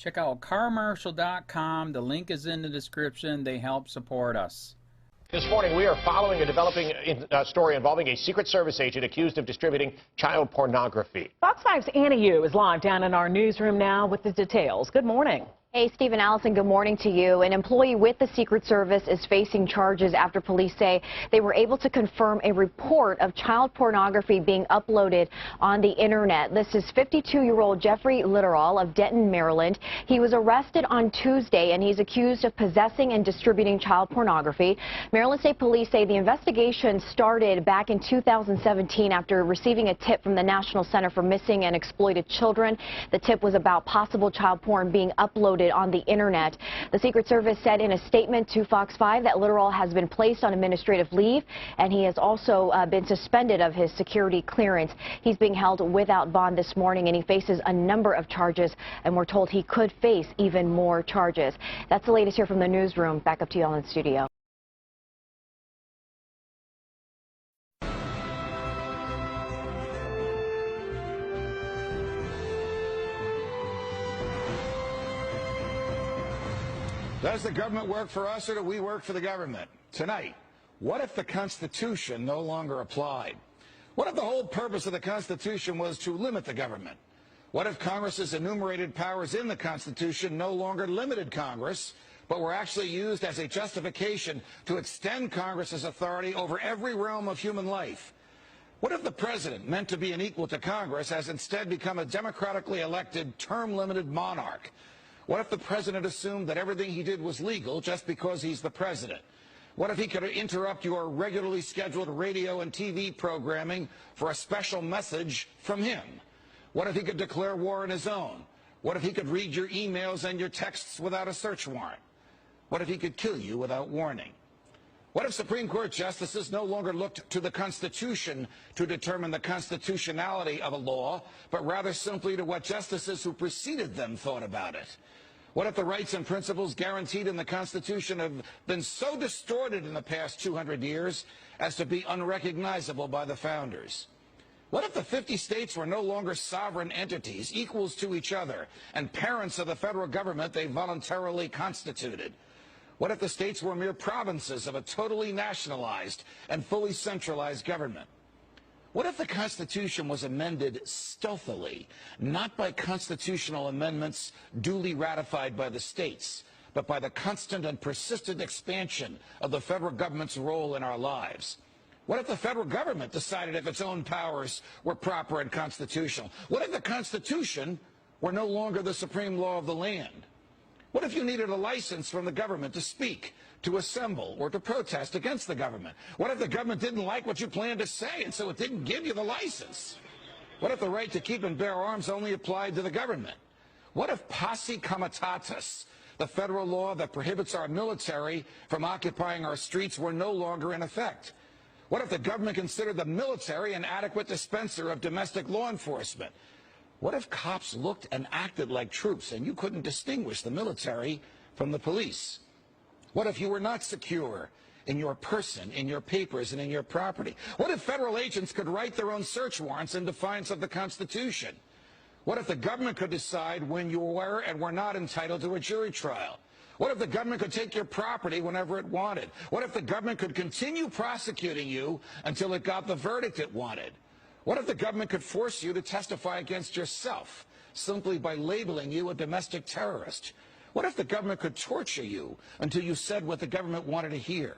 Check out carmarshal.com. The link is in the description. They help support us. This morning, we are following a developing story involving a Secret Service agent accused of distributing child pornography. Fox 5's Anna Yu is live down in our newsroom now with the details. Good morning. Hey, Steve and Allison, good morning to you. An employee with the Secret Service is facing charges after police say they were able to confirm a report of child pornography being uploaded on the internet. This is 52-year-old Jeffrey Littoral of Denton, Maryland. He was arrested on Tuesday, and he's accused of possessing and distributing child pornography. Maryland State Police say the investigation started back in 2017 after receiving a tip from the National Center for Missing and Exploited Children. The tip was about possible child porn being uploaded on the internet. The Secret Service said in a statement to Fox 5 that Littoral has been placed on administrative leave, and he has also been suspended of his security clearance. He's being held without bond this morning, and he faces a number of charges, and we're told he could face even more charges. That's the latest here from the newsroom. Back up to you all in the studio. Does the government work for us, or do we work for the government? Tonight, what if the Constitution no longer applied? What if the whole purpose of the Constitution was to limit the government? What if Congress's enumerated powers in the Constitution no longer limited Congress, but were actually used as a justification to extend Congress's authority over every realm of human life? What if the president, meant to be an equal to Congress, has instead become a democratically elected, term-limited monarch? What if the president assumed that everything he did was legal just because he's the president? What if he could interrupt your regularly scheduled radio and TV programming for a special message from him? What if he could declare war on his own? What if he could read your emails and your texts without a search warrant? What if he could kill you without warning? What if Supreme Court justices no longer looked to the Constitution to determine the constitutionality of a law, but rather simply to what justices who preceded them thought about it? What if the rights and principles guaranteed in the Constitution have been so distorted in the past 200 years as to be unrecognizable by the founders? What if the 50 states were no longer sovereign entities, equals to each other, and parents of the federal government they voluntarily constituted? What if the states were mere provinces of a totally nationalized and fully centralized government? What if the Constitution was amended stealthily, not by constitutional amendments duly ratified by the states, but by the constant and persistent expansion of the federal government's role in our lives? What if the federal government decided if its own powers were proper and constitutional? What if the Constitution were no longer the supreme law of the land? What if you needed a license from the government to speak, to assemble, or to protest against the government? What if the government didn't like what you planned to say, and so it didn't give you the license? What if the right to keep and bear arms only applied to the government? What if posse comitatus, the federal law that prohibits our military from occupying our streets, were no longer in effect? What if the government considered the military an adequate dispenser of domestic law enforcement? What if cops looked and acted like troops and you couldn't distinguish the military from the police? What if you were not secure in your person, in your papers, and in your property? What if federal agents could write their own search warrants in defiance of the Constitution? What if the government could decide when you were and were not entitled to a jury trial? What if the government could take your property whenever it wanted? What if the government could continue prosecuting you until it got the verdict it wanted? What if the government could force you to testify against yourself simply by labeling you a domestic terrorist? What if the government could torture you until you said what the government wanted to hear?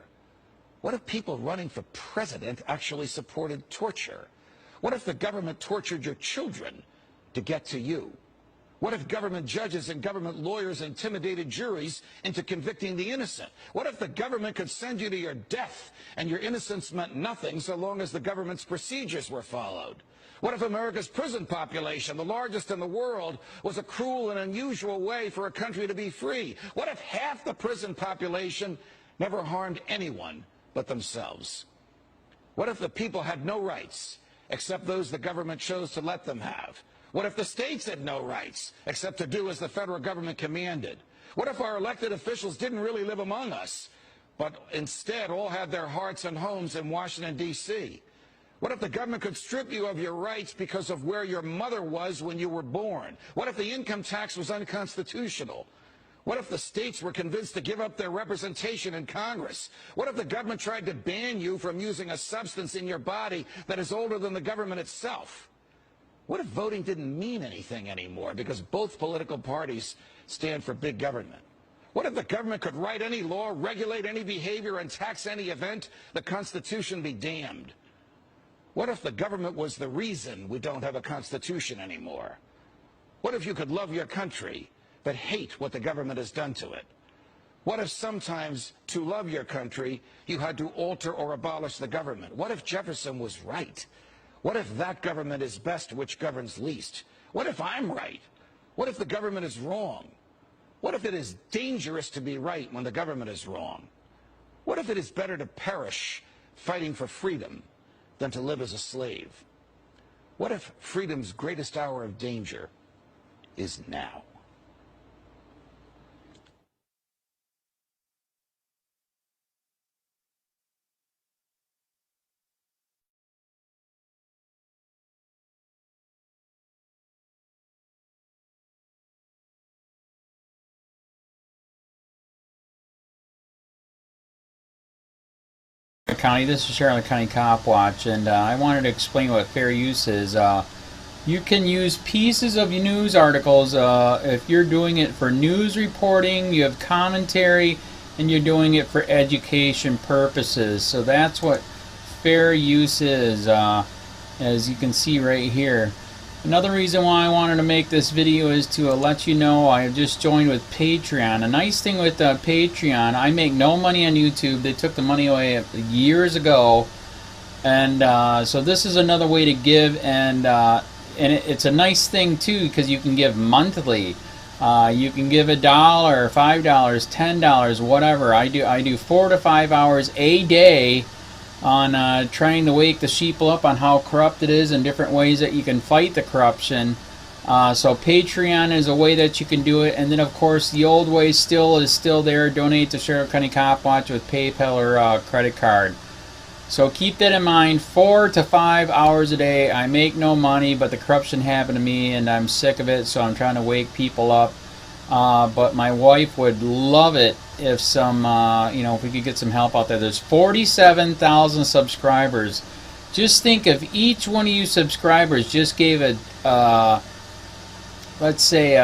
What if people running for president actually supported torture? What if the government tortured your children to get to you? What if government judges and government lawyers intimidated juries into convicting the innocent? What if the government could send you to your death and your innocence meant nothing so long as the government's procedures were followed? What if America's prison population, the largest in the world, was a cruel and unusual way for a country to be free? What if half the prison population never harmed anyone but themselves? What if the people had no rights except those the government chose to let them have? What if the states had no rights except to do as the federal government commanded? What if our elected officials didn't really live among us, but instead all had their hearts and homes in Washington, D.C.? What if the government could strip you of your rights because of where your mother was when you were born? What if the income tax was unconstitutional? What if the states were convinced to give up their representation in Congress? What if the government tried to ban you from using a substance in your body that is older than the government itself? What if voting didn't mean anything anymore because both political parties stand for big government? What if the government could write any law, regulate any behavior, and tax any event? The Constitution be damned. What if the government was the reason we don't have a Constitution anymore? What if you could love your country but hate what the government has done to it? What if sometimes to love your country you had to alter or abolish the government? What if Jefferson was right? What if that government is best which governs least? What if I'm right? What if the government is wrong? What if it is dangerous to be right when the government is wrong? What if it is better to perish fighting for freedom than to live as a slave? What if freedom's greatest hour of danger is now? County. This is Charlotte County Cop Watch, and I wanted to explain what fair use is. You can use pieces of news articles if you're doing it for news reporting, you have commentary, and you're doing it for education purposes. So that's what fair use is, as you can see right here. Another reason why I wanted to make this video is to let you know I have just joined with Patreon. A nice thing with Patreon, I make no money on YouTube. They took the money away years ago, and so this is another way to give, and it's a nice thing too because you can give monthly. You can give $1, $5, $10, whatever. I do 4 to 5 hours a day on trying to wake the sheeple up on how corrupt it is and different ways that you can fight the corruption. So Patreon is a way that you can do it, and then of course the old way is still there. Donate to Sheriff County Cop Watch with PayPal or credit card. So keep that in mind. 4 to 5 hours a day. I make no money, but the corruption happened to me and I'm sick of it, so I'm trying to wake people up. But my wife would love it if if we could get some help out there. There's 47,000 subscribers. Just think if each one of you subscribers just gave let's say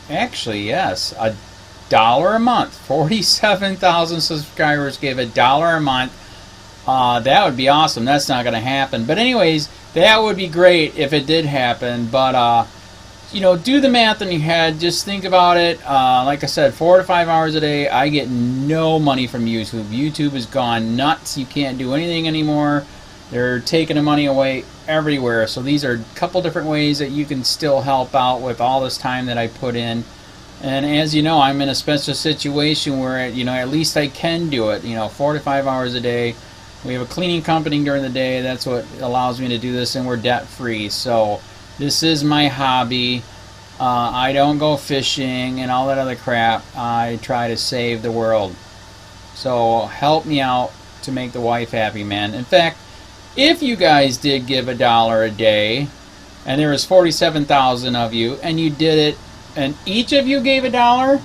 actually yes, $1 a month. 47,000 subscribers gave $1 a month. That would be awesome. That's not going to happen. But anyways, that would be great if it did happen. But do the math in your head. Just think about it. Like I said, 4 to 5 hours a day. I get no money from YouTube. YouTube has gone nuts. You can't do anything anymore. They're taking the money away everywhere. So these are a couple different ways that you can still help out with all this time that I put in. And as you know, I'm in a special situation where at least I can do it. 4 to 5 hours a day. We have a cleaning company during the day. That's what allows me to do this, and we're debt free. So this is my hobby. I don't go fishing and all that other crap. I try to save the world. So help me out to make the wife happy, man. In fact, if you guys did give $1 a day, and there was 47,000 of you, and you did it, and each of you gave $1,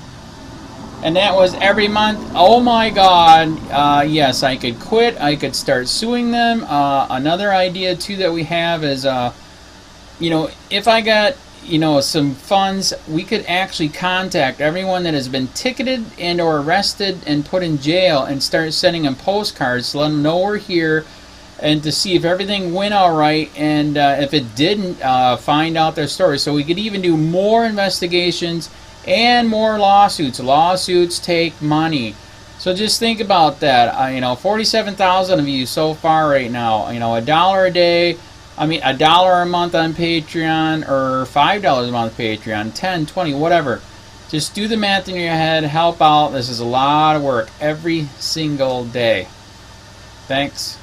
and that was every month, oh my God, yes, I could quit. I could start suing them. Another idea too that we have is if I got some funds, we could actually contact everyone that has been ticketed and or arrested and put in jail and start sending them postcards to let them know we're here, and to see if everything went all right, and if it didn't, find out their story. So we could even do more investigations and more lawsuits. Lawsuits take money. So just think about that. 47,000 of you so far right now. $1 a day. $1 a month on Patreon, or $5 a month Patreon, 10, 20, whatever. Just do the math in your head, help out. This is a lot of work every single day. Thanks.